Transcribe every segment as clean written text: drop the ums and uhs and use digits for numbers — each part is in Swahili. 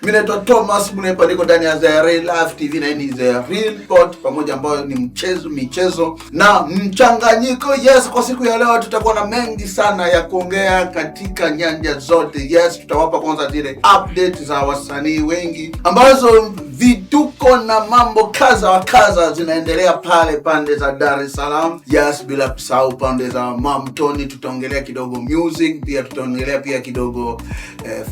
Mimi naitwa Thomas Munepa, niko ndani ya The Real Life TV na hii ni The Real Sport pamoja, ambayo ni michezo na mchanganyiko. Yes, kwa siku ya leo tutakuwa na mengi sana ya kuongea katika nyanja zote. Yes, tutawapa kwanza zile update za wasanii wengi ambazo vituko na mambo kaza wa kaza zinaendelea pale pande za Dar es Salaam. Yes, bila kusahau pande za Mam Tony, tutaongelea kidogo music, pia tutaongelea pia kidogo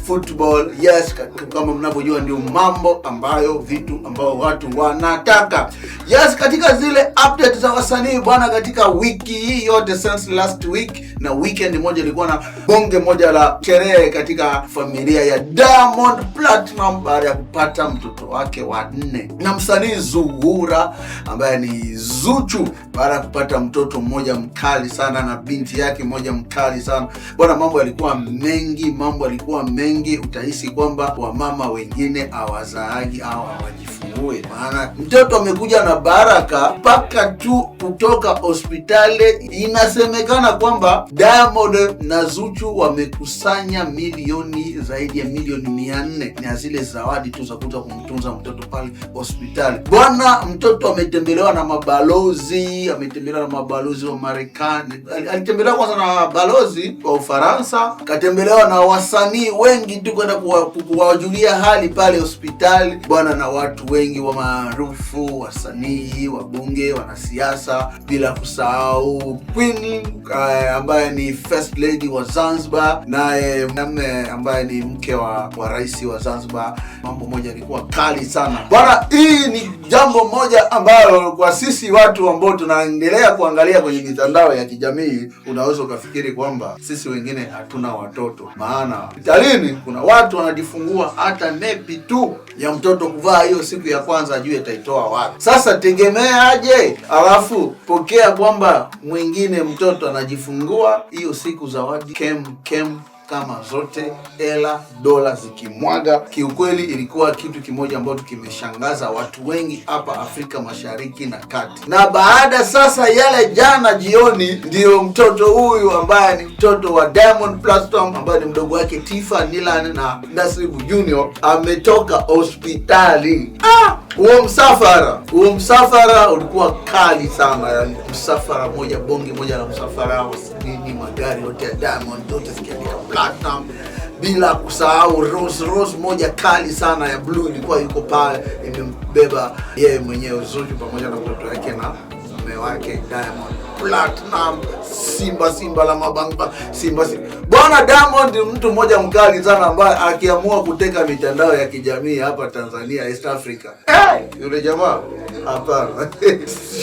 football. Yes, kama mnavyojua ndio mambo ambayo vitu ambao watu wanataka. Yes, katika zile update za wasanii bwana, katika wiki hii yote since last week na weekend moja ilikuwa na bonge moja la sherehe katika familia ya Diamond Platinum baada ya kupata mtoto wake wa 4, na msanii Zuhura ambaye ni Zuchu baada ya kupata mtoto mmoja mkali sana na binti yake mmoja mkali sana. Bwana, mambo yalikuwa mengi, utahisi kwamba wamama wengine hawazaagi au hawajifungue, maana mtoto amekuja na baraka mpaka tu kutoka hospitali. Inasemekana kwamba Diamond na Zuchu wamekusanya zaidi ya milioni 400 na zile zawadi tu za kuja kumtunza mtoto pale hospitali. Bwana, mtoto ametembelewa na mabalozi, wa Marekani, alitembelewa kwanza na balozi wa Ufaransa, katembelewa na wasanii wengi tu kwenda kuwajulia hali pale hospitali bwana, na watu wengi wa maarufu, wasanii, wabunge, wanasiasa, bila kusahau Queen ambaye ni first lady wa Zanzibar, naye ambaye ni mke wa rais wa Zanzibar. Mambo moja ilikuwa kali sana bwana. Hii ni jambo moja ambalo kwa sisi watu ambao tunaendelea kuangalia kwenye mitandao ya kijamii unaweza ukafikiri kwamba sisi wengine hatuna watoto, maana hospitalini kuna watu wanajifungua hata nepi tu ya mtoto kuvaa hiyo siku ya kwanza ajue ataitoa wapi. Sasa tegemea aje alafu pokea kwamba mwingine mtoto anajifungua hiyo siku, zawadi kem kama zote, hela dola zikimwaga. Kiukweli ilikuwa kitu kimoja ambacho kimeshangaza watu wengi hapa Afrika Mashariki na Kati. Na baada sasa yale jana jioni, ndio mtoto huyu ambaye ni mtoto wa Diamond Platinum ambaye ni mdogo wake Tifa Nilan na Nasibu Junior ametoka hospitali. Huo msafara ulikuwa kali sana, yani msafara moja, bonge moja la msafara ni magari yote ya Diamond yote zikiandika Platinum, bila kusahau Rolls moja kali sana ya blue ilikuwa yuko pale, imembeba yeye mwenyewe Zuchu pamoja na mtoto wake na mume wake Diamond Platinum. Simba la mabanga, Simba. Bwana, Diamond ni mtu mmoja mkali sana ambaye akiamua kuteka mitandao ya kijamii hapa Tanzania, East Africa, yule jamaa hapana.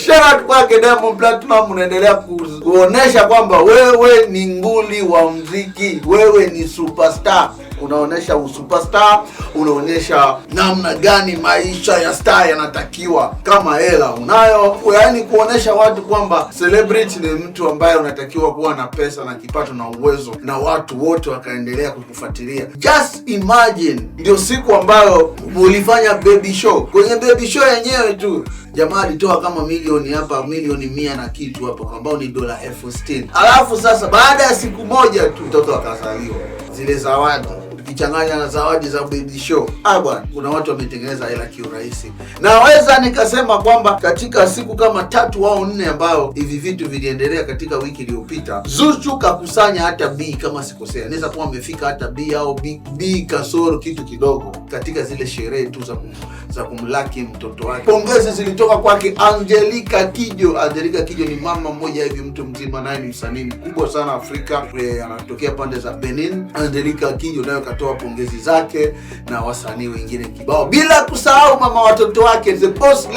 Shout kwake Diamond Platinum, unaendelea kuonesha kwamba wewe ni nguli wa muziki, wewe ni superstar. Unaonesha usuperstar, unaonesha namna gani maisha ya star yanatakiwa kama hela unayo, yaani kuonesha watu kwamba celebrity ni mtu ambaye unatakiwa kuwa na pesa na kipato na uwezo, na watu wote wakaendelea kukufuatilia. Just imagine, ndio siku ambayo ulifanya baby show. Kwenye baby show yenyewe tu jamaa alitoa kama milioni 100 na kitu hapo, ambao ni dola 60,000. Alafu sasa baada ya siku moja tu mtoto akazaliwa. Zile zawadi ukichanganya na zawadi za baby show, bwana, kuna watu wametengeneza hela kiurahisi. Naweza nikasema kwamba katika siku kama 3 au 4 ambao hivi vitu viliendelea katika wiki iliyopita, Zuchu kakusanya hata B, kama sikosea, naweza kuwa amefika hata B au B kasoro kitu kidogo katika zile sherehe tu za kumlaki mtoto wake. Pongezi zilitoka kwake Angelica Kidjo. Angelica Kidjo ni mama mmoja hivi mtu mzima, naye ni msanii mkubwa sana Afrika, anatokea pande za Benin. Angelica Kidjo nayo katoa pongezi zake na wasanii wengine kibao, bila kusahau mama watoto wake the boss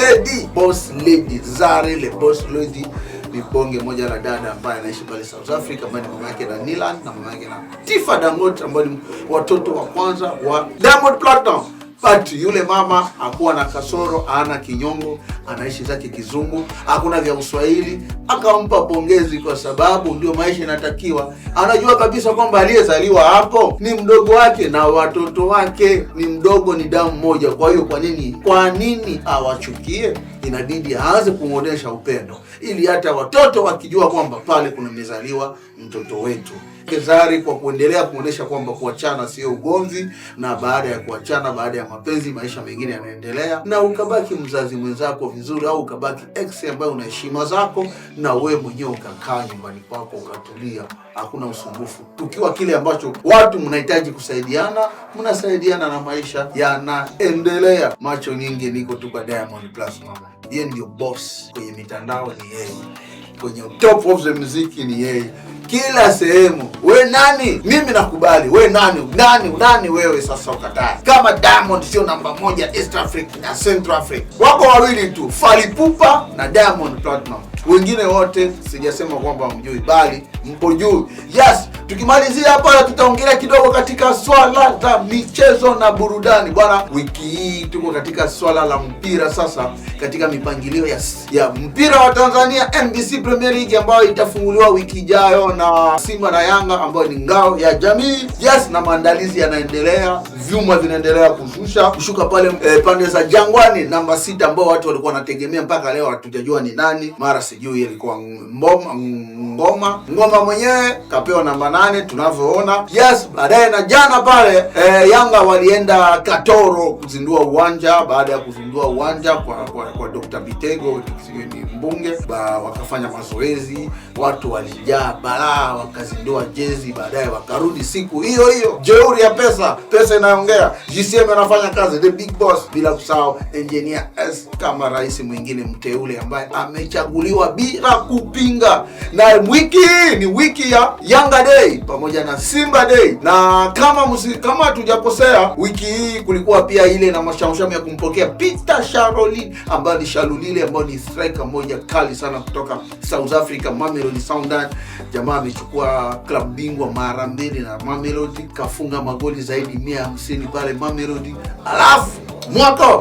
lady Zari, the boss lady ni bonge moja la dada ambaye anaishi pale South Africa, ambaye ni mama yake na Nilan na mama yake na Tifa Dangote, ambao ni watoto wa kwanza wa Diamond Platinum. But yule mama hakuwa na kasoro, hana kinyongo, anaishi zake kizungu, hakuna vya Uswahili. Akampa pongezi kwa sababu ndio maisha inatakiwa. Anajua kabisa kwamba aliyezaliwa hapo ni mdogo wake na watoto wake ni mdogo, ni damu moja. Kwa hiyo kwa nini awachukie? Inabidi aanze kuonesha upendo, ili hata watoto wakijua kwamba pale kuna mezaliwa mtoto wetu. Zari kwa kuendelea kuonesha kwamba kuachana sio ugomvi, na baada ya kuachana, baada ya mapenzi, maisha mengine yanaendelea, na ukabaki mzazi mwenzako vizuri, au ukabaki ex ambaye una heshima zako, na wewe mwenyewe ukakaa nyumbani kwako ukatulia, hakuna usumbufu. Tukiwa kile ambacho watu mnahitaji kusaidiana, mnasaidiana na maisha yanaendelea. Macho nyingi niko tu kwa Diamond Platnumz. Yeye ndio boss kwenye mitandao, ni yeye. Kwenye top of the muziki ni yeye. Kila sehemu. We nani? Mimi nakubali. We nani wewe sasa ukataa? Kama Diamond sio namba 1 East Africa na Central Africa. Wako wawili tu, Fally Ipupa na Diamond Platnumz. Wengine wote sijasema kwamba mjui, bali mpo juu. Yes, tukimalizia hapa tutaongelea kidogo katika swala la michezo na burudani. Bwana, wiki hii tuko katika swala la mpira sasa, katika mipangilio ya mpira wa Tanzania, NBC Premier League ambayo itafunguliwa wiki ijayo na Simba na Yanga ambayo ni ngao ya jamii. Yes, na maandalizi yanaendelea, vyuma vinaendelea kushuka pale pande za Jangwani, namba 6 ambao watu walikuwa wanategemea mpaka leo hatujajua ni nani. Mara sijui ilikuwa Ngoma mwenyewe kapewa namba 8 tunavyoona. Yes, baadaye na jana pale Yanga walienda Katoro kuzindua uwanja. Baada ya kuzindua uwanja kwa Dr. Bitego ni mbunge, wakafanya mazoezi, watu walijaa balaa, wakazindua jezi, baadaye wakarudi siku hiyo. Jeuri ya pesa inaongea. GCM anafanya kazi, the big boss, bila kusahau Engineer S kama rais mwingine mteule ambaye amechaguliwa bila kupinga. Na ni wiki ya Yanga Day pamoja na Simba Day, na kama hatujakosea, wiki hii kulikuwa pia ile na mashamsham ya kumpokea Peter Shalulile ambaye ni striker moja kali sana kutoka South Africa, Mamelodi Sundowns. Jamaa amechukua club bingwa mara 2 na Mamelodi, kafunga magoli zaidi 150 pale Mamelodi. Alafu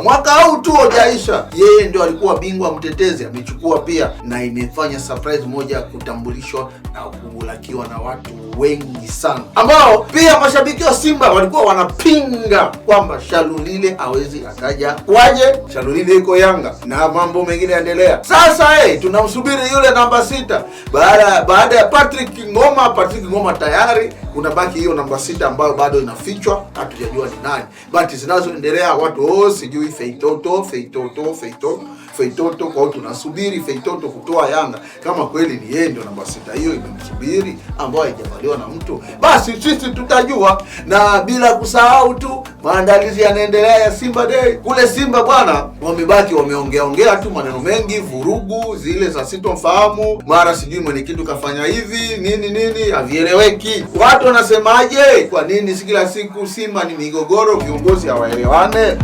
mwaka huu tu hujaisha, yeye ndio alikuwa bingwa mtetezi, amechukua pia, na imefanya surprise moja kutambulishwa na kulakiwa na watu wengi sana, ambao pia mashabiki wa Simba walikuwa wanapinga kwamba Shalulile hawezi akaja. Waje Shalulile yuko Yanga na mambo mengine yaendelea. Sasa tunamsubiri yule namba 6 baada ya Patrick Ngoma tayari kuna baki hiyo namba 6 ambayo bado inafichwa, hatujajua ni nani. But zinazoendelea watu sijui Feitoto. Kwa hiyo tunasubiri Feitoto kutoa Yanga, kama kweli ni yeye ndio namba 6 hiyo imemsubiri, ambayo haijavaliwa na mtu, basi sisi tutajua. Na bila kusahau tu maandalizi yanaendelea ya Simba Day. Kule Simba bwana, wamebaki wameongea tu maneno mengi, vurugu zile za sitomfahamu, mara sijui mwenyekiti kafanya hivi nini havieleweki. Watu wanasemaje? Kwa nini kila siku Simba ni migogoro, viongozi hawaelewane?